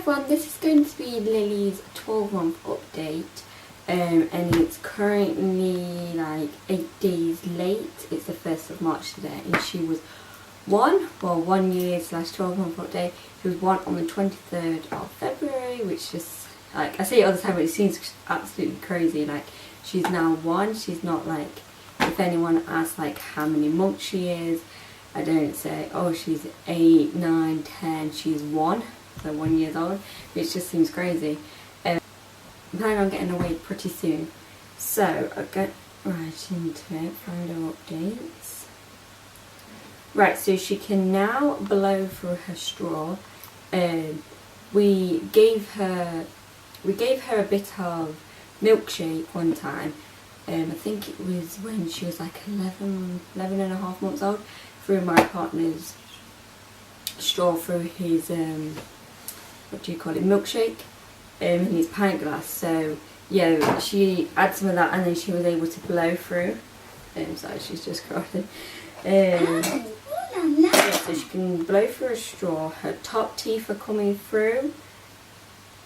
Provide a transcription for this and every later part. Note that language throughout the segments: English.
everyone, this is going to be Lily's 12-month update, and it's currently like 8 days late. It's the 1st of March today, and she was 1 year / 12-month update. She was 1 on the 23rd of February, which just, like I say it all the time, but it seems absolutely crazy. Like, she's now 1. She's not like, if anyone asks like how many months she is, I don't say, oh, she's 8, 9, 10, she's 1. So 1 year old, which just seems crazy. I'm planning on getting away pretty soon, so I'll get right into it. Find her updates. Right, so she can now blow through her straw. We gave her a bit of milkshake one time. I think it was when she was like 11 and a half months old. Through my partner's straw through his what do you call it, milkshake, in his pint glass. So yeah, she had some of that and then she was able to blow through. Sorry, she's just crying. Yeah, so she can blow through a straw. Her top teeth are coming through.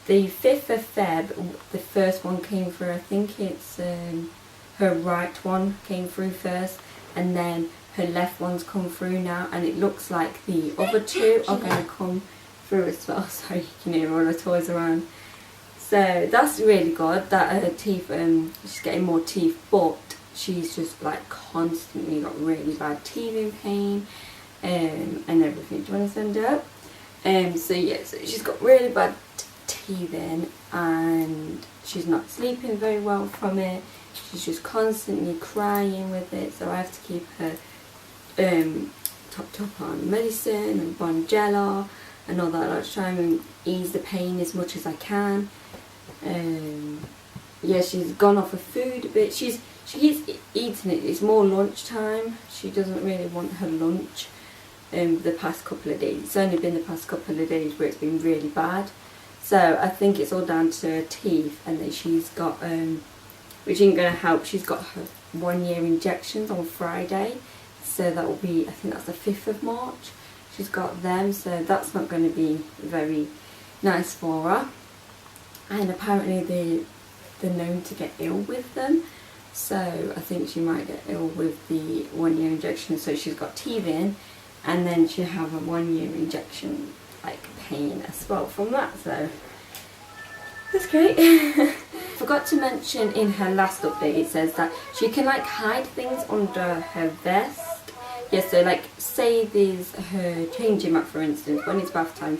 The 5th of Feb, the first one came through. I think it's her right one came through first, and then her left one's come through now, and it looks like the other two are going to come through as well. So you can hear all the toys around. So that's really good that her teeth, she's getting more teeth, but she's just like constantly got really bad teething pain and everything. Do you want to stand up? So yeah, so she's got really bad teething and she's not sleeping very well from it. She's just constantly crying with it, so I have to keep her topped up on medicine and Bonjela and all that. I like to try and ease the pain as much as I can. Yeah, she's gone off of food a bit. She is eating it. It's more lunchtime. She doesn't really want her lunch the past couple of days. It's only been the past couple of days where it's been really bad. So I think it's all down to her teeth, and then she's got which isn't going to help. She's got her 1 year injections on Friday, so that will be, I think that's the 5th of March. She's got them, so that's not going to be very nice for her. And apparently they're known to get ill with them, so I think she might get ill with the 1 year injection. So she's got teething, and then she'll have a 1 year injection like pain as well from that, so that's great. Forgot to mention in her last update, it says that she can like hide things under her vest. Yeah, so like say there's her changing mat, for instance. When it's bath time,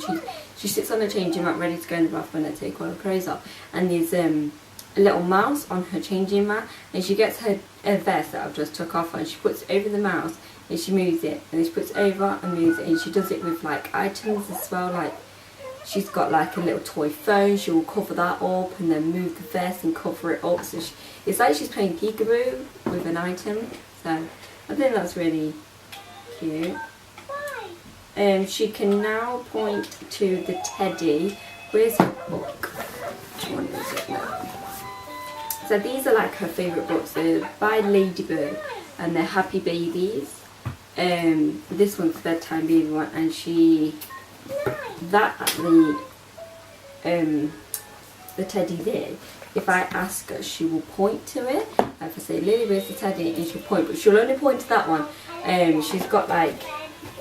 she sits on the changing mat ready to go in the bath when I take all her clothes off, and there's a little mouse on her changing mat, and she gets her vest that I've just took off and she puts it over the mouse and she moves it, and then she puts it over and moves it, and she does it with like items as well. Like she's got like a little toy phone, she will cover that up and then move the vest and cover it up, so it's like she's playing peekaboo with an item. So I think that's really cute. She can now point to the teddy. Where's her book? Which one is it now? So these are like her favourite books. They're by Ladybird and they're Happy Babies. This one's bedtime baby one, and the teddy there, if I ask her, she will point to it. If I say, Lily, where's the teddy? And she'll point, but she'll only point to that one. She's got like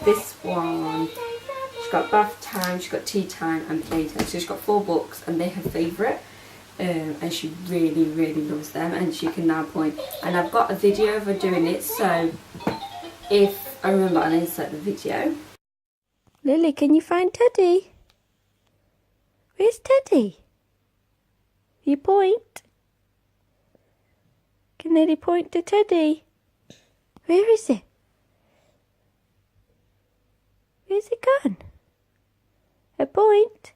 this one, she's got bath time, she's got tea time and playtime. So she's got 4 books and they're her favourite. And she really, really loves them, and she can now point. And I've got a video of her doing it, so if I remember, I'll insert the video. Lily, can you find Teddy? Where's Teddy? You point. Can Lily point to Teddy? Where is it? Where's it gone? A point.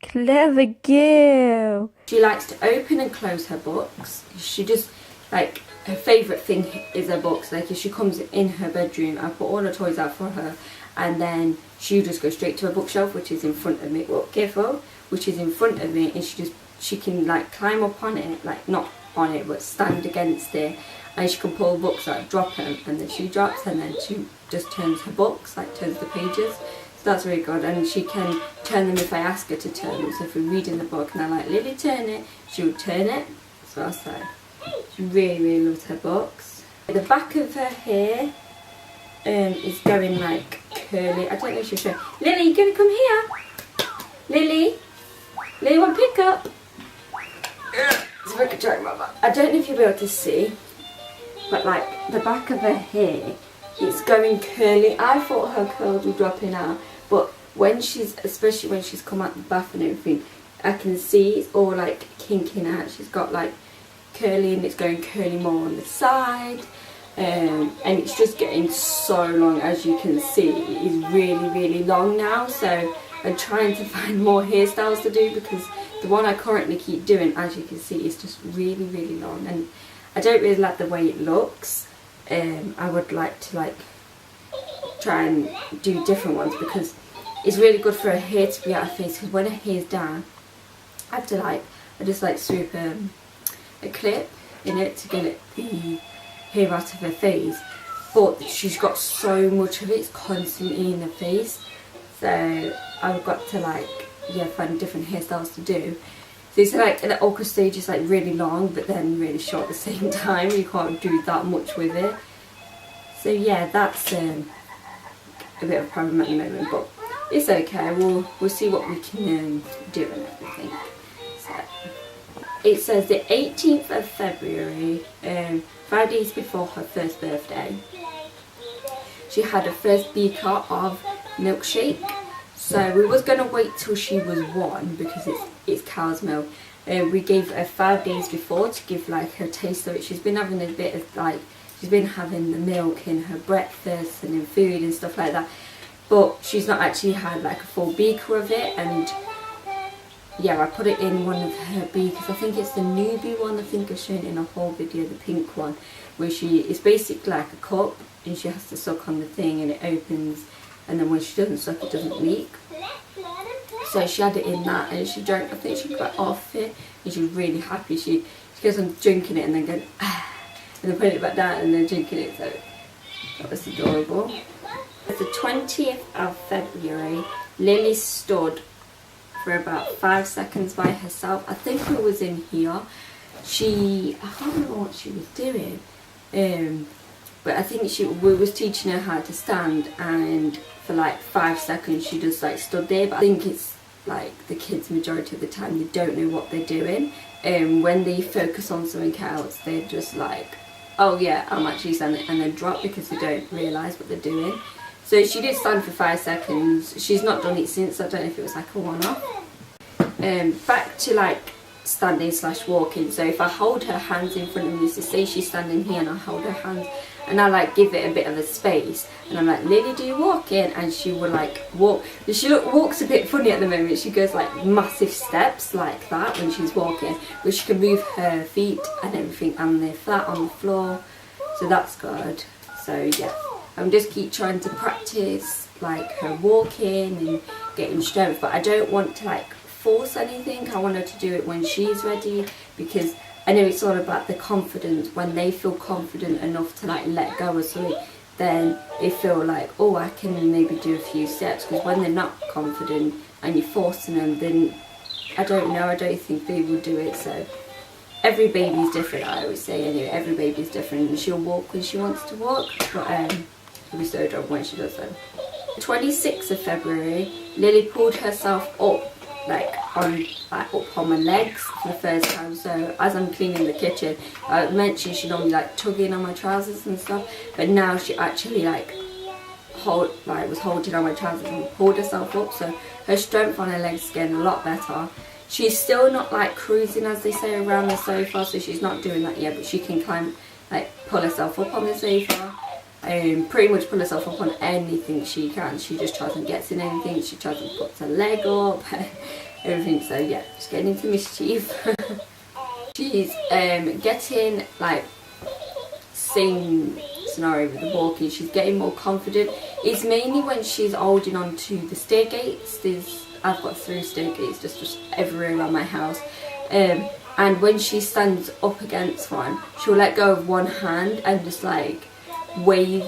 Clever girl. She likes to open and close her books. She just, like, her favourite thing is her books. Like, if she comes in her bedroom, I put all her toys out for her, and then she'll just go straight to her bookshelf, which is in front of me. Well, careful, which is in front of me, and she can like climb up on it, like not on it, but stand against it, and she can pull books out, drop them, and then she drops, and then she just turns her books, like turns the pages. that's really good, and she can turn them if I ask her to turn them. So if we're reading the book and I'm like, Lily, turn it, she'll turn it. That's what I say. She really loves her books. The back of her hair is going like curly. I don't know if she'll show. Lily, you gonna come here? Lily, want to pick up? So I could try my back. I don't know if you'll be able to see, but like the back of her hair, it's going curly. I thought her curls were dropping out, but when she's, especially when she's come out the bath and everything, I can see it's all like kinking out. She's got like curly, and it's going curly more on the side, and it's just getting so long. As you can see, it is really long now, so I'm trying to find more hairstyles to do, because the one I currently keep doing, as you can see, is just really long, and I don't really like the way it looks. I would like to try and do different ones, because it's really good for her hair to be out of face, because when her hair's down, I have to I just swoop a clip in it to get the hair out of her face, but she's got so much of it, it's constantly in her face, so I've got to find different hairstyles to do. So it's the awkward stage is really long, but then really short at the same time. You can't do that much with it. So yeah, that's a bit of a problem at the moment, but it's okay. We'll see what we can do and everything. So it says the 18th of February, 5 days before her first birthday, she had her first beaker of milkshake. So we was going to wait till she was 1, because it's cow's milk. We gave her 5 days before to give her taste of it. She's been having a bit of she's been having the milk in her breakfast and in food and stuff like that. But she's not actually had a full beaker of it, and yeah, I put it in one of her beakers. I think it's the newbie one. I think I've shown it in a whole video, the pink one, where it's basically like a cup, and she has to suck on the thing and it opens, and then when she doesn't suck, it doesn't leak. So she had it in that, and she drank, I think she got off it, and she was really happy. She goes on drinking it and then going, and then putting it back down and then drinking it, so that was adorable. It's the 20th of February. Lily stood for about 5 seconds by herself. I think it was in here. I can't remember what she was doing. But I think we was teaching her how to stand, and for 5 seconds she just stood there. But I think it's the kids majority of the time, they don't know what they're doing. When they focus on something else, they're just oh yeah, I'm actually standing, and then drop because they don't realise what they're doing. So she did stand for 5 seconds. She's not done it since. I don't know if it was a one-off. Back to standing / walking. So if I hold her hands in front of me, so say she's standing here and I hold her hands and I give it a bit of a space, and I'm like, Lily, do you walk in? And she would walk. She walks a bit funny at the moment. She goes massive steps like that when she's walking, but she can move her feet and everything, and they're flat on the floor, so that's good. So yeah, I'm just keep trying to practice her walking and getting strength, but I don't want to force anything. I want her to do it when she's ready, because I know it's all about the confidence. When they feel confident enough to let go of something, then they feel oh, I can maybe do a few steps. Because when they're not confident and you're forcing them, then I don't know, I don't think they will do it. So every baby's different, I always say. Anyway, every baby's different, and she'll walk when she wants to walk, but she'll be so dumb when she does them. 26th of February, Lily pulled herself up up on my legs for the first time. So as I'm cleaning the kitchen, I mentioned she normally tugging on my trousers and stuff, but now she actually was holding on my trousers and pulled herself up. So her strength on her legs is getting a lot better. She's still not cruising, as they say, around the sofa, so she's not doing that yet, but she can climb, pull herself up on the sofa. Pretty much pull herself up on anything she can. She just tries and gets in anything. She tries and puts her leg up, everything. So yeah, she's getting into mischief. She's getting same scenario with the walking. She's getting more confident. It's mainly when she's holding on to the stair gates. I've got 3 stair gates just everywhere around my house. And when she stands up against one, she'll let go of one hand and just wave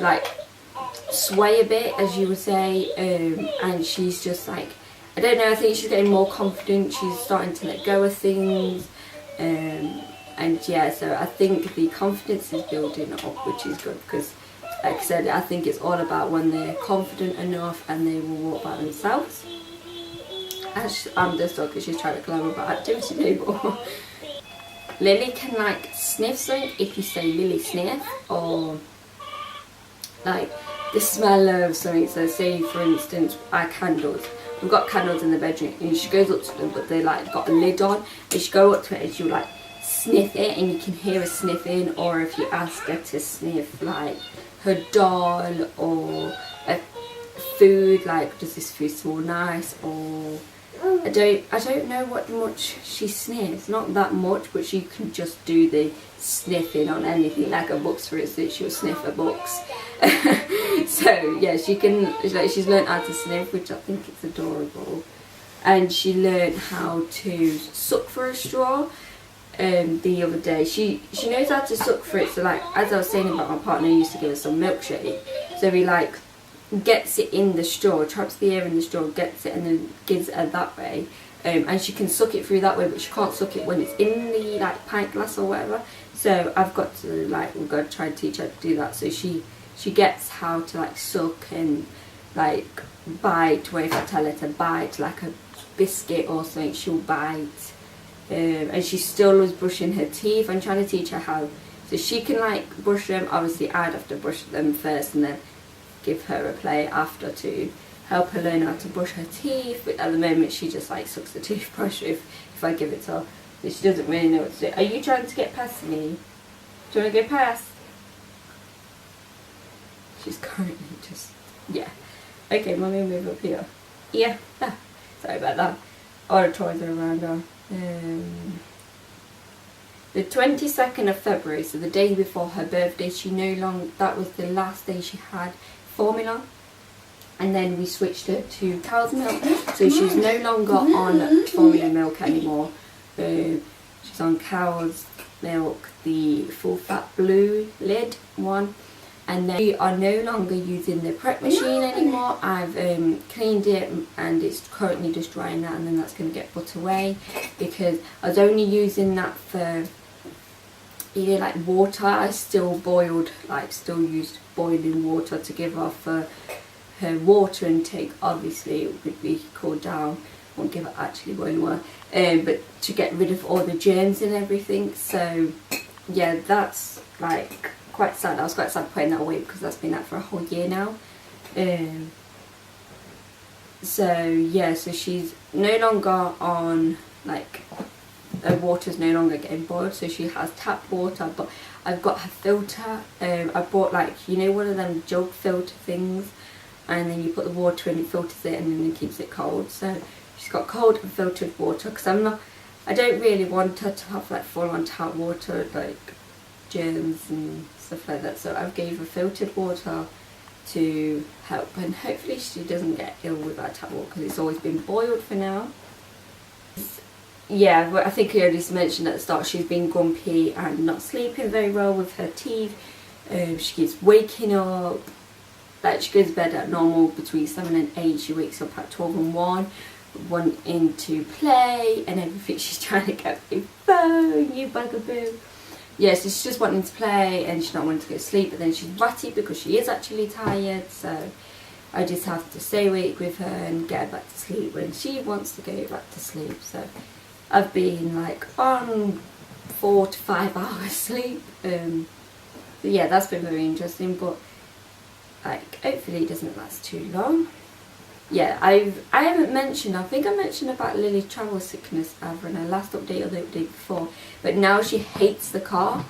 sway a bit, as you would say, and she's just like, I don't know, I think she's getting more confident, she's starting to let go of things, and yeah, so I think the confidence is building up, which is good, because like I said, I think it's all about when they're confident enough and they will walk by themselves. I'm just talking, she's trying to climb up an activity table. Lily can like sniff something if you say Lily sniff, or like the smell of something. So say for instance our candles, we've got candles in the bedroom and she goes up to them but they like got a lid on, and she go up to it and she'll like sniff it and you can hear her sniffing. Or if you ask her to sniff like her doll or a food, like does this food smell nice, or I don't know what much she sniffs, not that much, but she can just do the sniffing on anything, like her books for instance, she'll sniff her books. So yeah, she can, like, she's learned how to sniff, which I think is adorable. And she learned how to suck for a straw the other day. She knows how to suck for it, so like as I was saying about my partner who used to give us some milkshake, so he like gets it in the straw, traps the air in the straw, gets it and then gives her that way, and she can suck it through that way, but she can't suck it when it's in the like pint glass or whatever. So I've got to like, we've got to try and teach her to do that, so she gets how to like suck and like bite, where if I tell her to bite like a biscuit or something, she'll bite. And she still loves brushing her teeth. I'm trying to teach her how, so she can like brush them. Obviously I'd have to brush them first and then give her a play after to help her learn how to brush her teeth, but at the moment she just like sucks the toothbrush if I give it to her, so she doesn't really know what to do. Are you trying to get past me? Do you want to go past? She's currently just, yeah. Okay, mummy, move up here. Yeah, sorry about that. All the toys are around her. The 22nd of February, so the day before her birthday, that was the last day she had formula, and then we switched her to cow's milk, so she's no longer on formula milk anymore. She's on cow's milk, the full fat blue lid one, and then we are no longer using the prep machine anymore. I've cleaned it and it's currently just drying out, and then that's going to get put away, because I was only using that for either like water. I still used boiling water to give off her water intake. Obviously it would be cooled down, won't give her actually boiling water, but to get rid of all the germs and everything. So yeah, that's like quite sad. I was quite sad putting that away because that's been out for a whole year now. So yeah, so she's no longer on like, her water's no longer getting boiled, so she has tap water, but I've got her filter. I bought like, you know, one of them jug filter things, and then you put the water in, it filters it and then it keeps it cold. So she's got cold and filtered water, because I don't really want her to have like full on tap water, like germs and stuff like that, so I've gave her filtered water to help, and hopefully she doesn't get ill with that tap water, because it's always been boiled for now. Yeah, but I think I already mentioned at the start, she's been grumpy and not sleeping very well with her teeth. She keeps waking up, like she goes to bed at normal between 7 and 8, she wakes up at 12 and 1, wanting to play and everything. She's trying to get a phone, you bugaboo. Yeah, so she's just wanting to play and she's not wanting to go to sleep, but then she's ratty because she is actually tired, so I just have to stay awake with her and get her back to sleep when she wants to go back to sleep. So I've been like on 4 to 5 hours sleep. But yeah, that's been very interesting, but like hopefully it doesn't last too long. Yeah, I haven't mentioned, I think I mentioned about Lily's travel sickness either in her last update or the update before, but now she hates the car.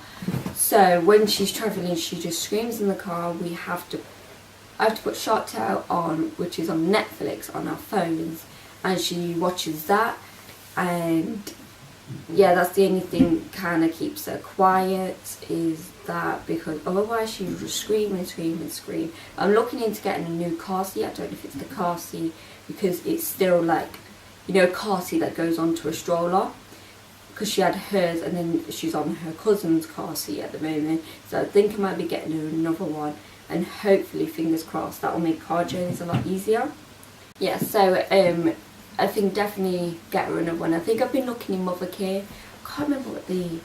So when she's travelling, she just screams in the car. I have to put Shark Tale on, which is on Netflix on our phones, and she watches that, and yeah, that's the only thing kind of keeps her quiet, is that, because otherwise she would just scream and scream and scream. I'm looking into getting a new car seat. I don't know if it's the car seat, because it's still like, you know, a car seat that goes onto a stroller, because she had hers and then she's on her cousin's car seat at the moment, so I think I might be getting her another one. and hopefully, fingers crossed, that will make car journeys a lot easier. Yeah, so I think definitely get her another one. I think I've been looking in Mothercare. I can't remember what the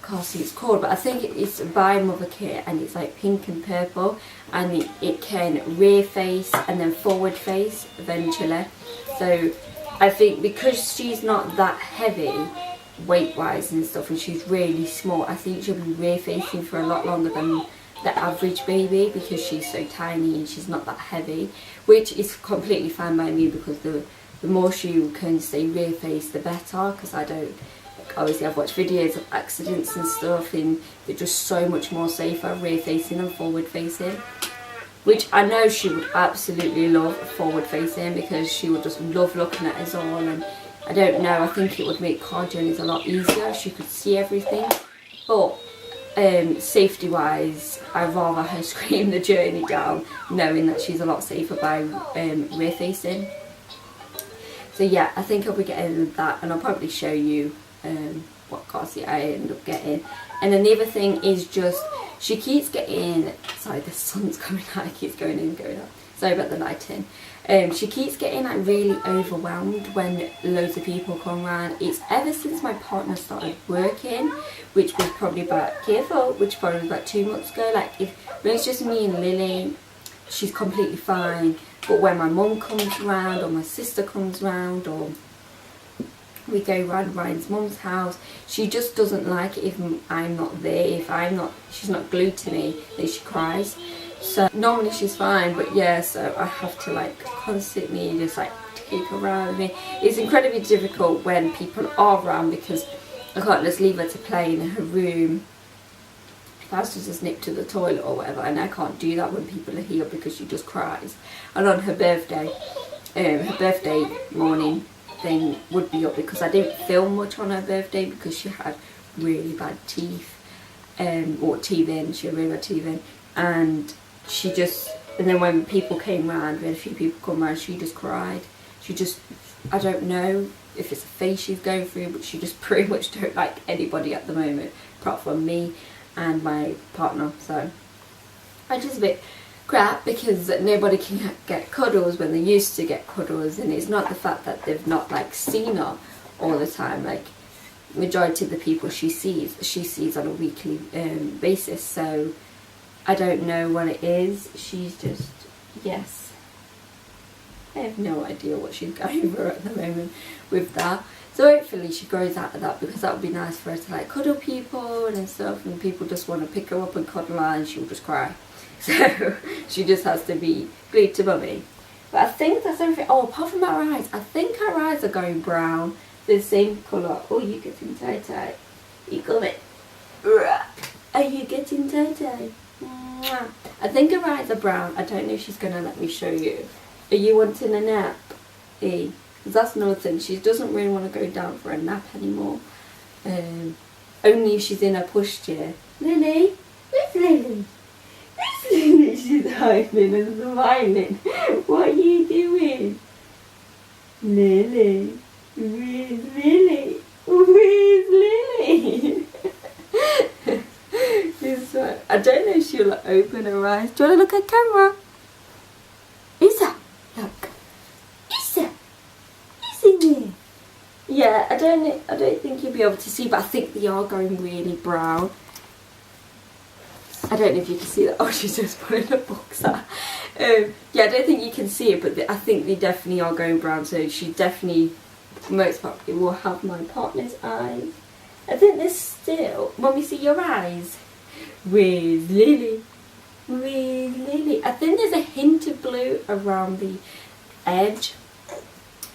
car seat's called, but I think it's by Mothercare, and it's like pink and purple, and it can rear face and then forward face eventually. So I think because she's not that heavy weight wise and stuff, and she's really small, I think she'll be rear facing for a lot longer than the average baby, because she's so tiny and she's not that heavy, which is completely fine by me, because the more she can stay rear face the better, because I don't, obviously I've watched videos of accidents and stuff, and they're just so much more safer rear facing than forward facing, which I know she would absolutely love forward facing, because she would just love looking at us all. And I don't know, I think it would make car journeys a lot easier, she could see everything. But safety wise, I'd rather her scream the journey down, knowing that she's a lot safer by rear facing. So yeah, I think I'll be getting that, and I'll probably show you what car seat I end up getting. And then the other thing is just, she keeps getting, sorry, the sun's coming out, it keeps going in and going out, sorry about the lighting. She keeps getting like really overwhelmed when loads of people come around. It's ever since my partner started working, which was probably about, which probably was about 2 months ago. Like when it's just me and Lily, she's completely fine. But when my mum comes round, or my sister comes round, or we go round Ryan's mum's house, she just doesn't like it if I'm not there. If she's not glued to me, then she cries. So normally she's fine, but yeah, so I have to like constantly just like take her around with me. It's incredibly difficult when people are around, because I can't just leave her to play in her room. If I was to just nip to the toilet or whatever, and I can't do that when people are here, because she just cries. And on her birthday morning thing would be up, because I didn't film much on her birthday, because she had really bad teeth, or teeth in, she had really bad teeth in, and she just, and then when people came round, we had a few people come round, she just cried. She just, I don't know if it's a phase she's going through, but she just pretty much don't like anybody at the moment, apart from me and my partner. So I just a bit crap, because nobody can get cuddles when they used to get cuddles. And it's not the fact that they've not like seen her all the time. Like majority of the people she sees on a weekly basis. So I don't know what it is. She's just, yes, I have no idea what she's going for at the moment with that. So hopefully she grows out of that, because that would be nice for her to like cuddle people and stuff, and people just want to pick her up and cuddle her, and she'll just cry. So she just has to be glued to mummy. But I think that's everything. Oh, apart from our eyes, I think our eyes are going brown, the same colour. Oh, you getting tie-tie. You got it. Are you getting tie-tie? I think her eyes are brown. I don't know if she's going to let me show you. Are you wanting a nap? Because that's another thing. She doesn't really want to go down for a nap anymore. Only if she's in a pushchair. Lily? Where's Lily? Where's Lily? She's hiding and smiling. What are you doing? Lily? Where's Lily? Where's Lily? I don't know if she'll open her eyes. Do you want to look at camera? Isa, look. Isa, isn't it? Yeah, I don't think you'll be able to see, but I think they are going really brown. I don't know if you can see that. Oh, she's just putting a box out. Yeah, I don't think you can see it, but I think they definitely are going brown. So she definitely, most probably, will have my partner's eyes. I think there's still. Let me see your eyes. Where's Lily? Where's Lily? I think there's a hint of blue around the edge,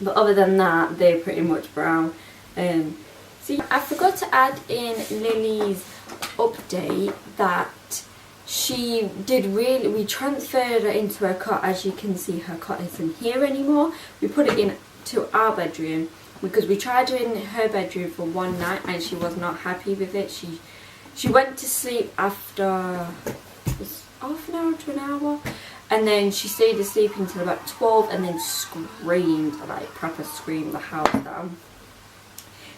but other than that, they're pretty much brown. See, I forgot to add in Lily's update that she did really. We transferred her into her cot. As you can see, her cot isn't here anymore. We put it into our bedroom, because we tried her in her bedroom for one night and she was not happy with it. She went to sleep after half an hour to an hour, and then she stayed asleep until about 12 and then screamed, like proper screamed the house down.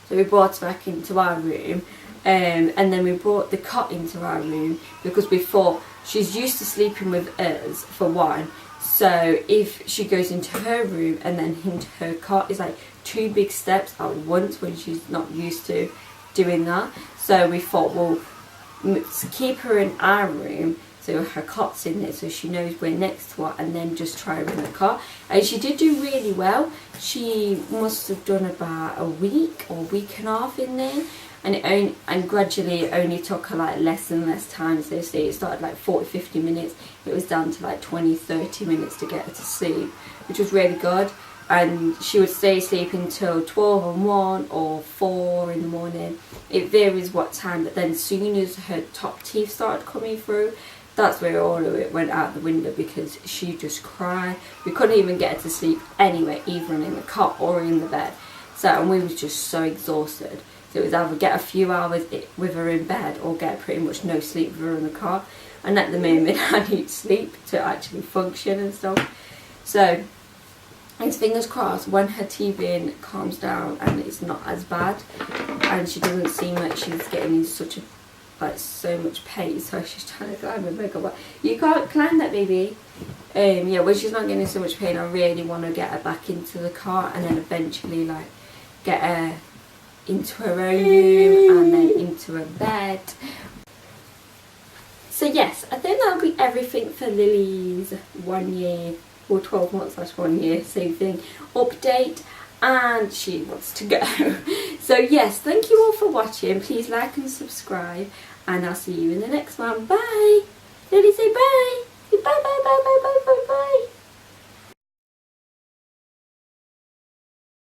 So we brought her back into our room, and then we brought the cot into our room, because we thought she's used to sleeping with us for one. So if she goes into her room and then into her cot, it's like 2 big steps at once when she's not used to doing that. So we thought, well, keep her in our room, so her cot's in there, so she knows we're next to her, and then just try her in the cot. And she did do really well. She must have done about a week or week and a half in there, and gradually it only took her like less and less time. So say it started like 40-50 minutes, it was down to like 20-30 minutes to get her to sleep, which was really good. And she would stay asleep until 12 and 1 or 4 in the morning. It varies what time, but then as soon as her top teeth started coming through, that's where all of it went out the window, because she just cried. We couldn't even get her to sleep anywhere, either in the cot or in the bed. So, and we was just so exhausted. So it was either get a few hours with her in bed or get pretty much no sleep with her in the cot. And at the moment I need sleep to actually function and stuff. So it's fingers crossed when her teething calms down and it's not as bad, and she doesn't seem like she's getting in such a so much pain. So she's trying to climb and make up. You can't climb that, baby. Yeah, when she's not getting so much pain, I really want to get her back into the car, and then eventually like get her into her own room and then into her bed. So yes, I think that'll be everything for Lily's 1 year or 12 months / 1 year, same thing, update. And she wants to go. So yes, thank you all for watching. Please like and subscribe, and I'll see you in the next one. Bye. Lily, say bye. Say bye, bye, bye, bye, bye, bye, bye.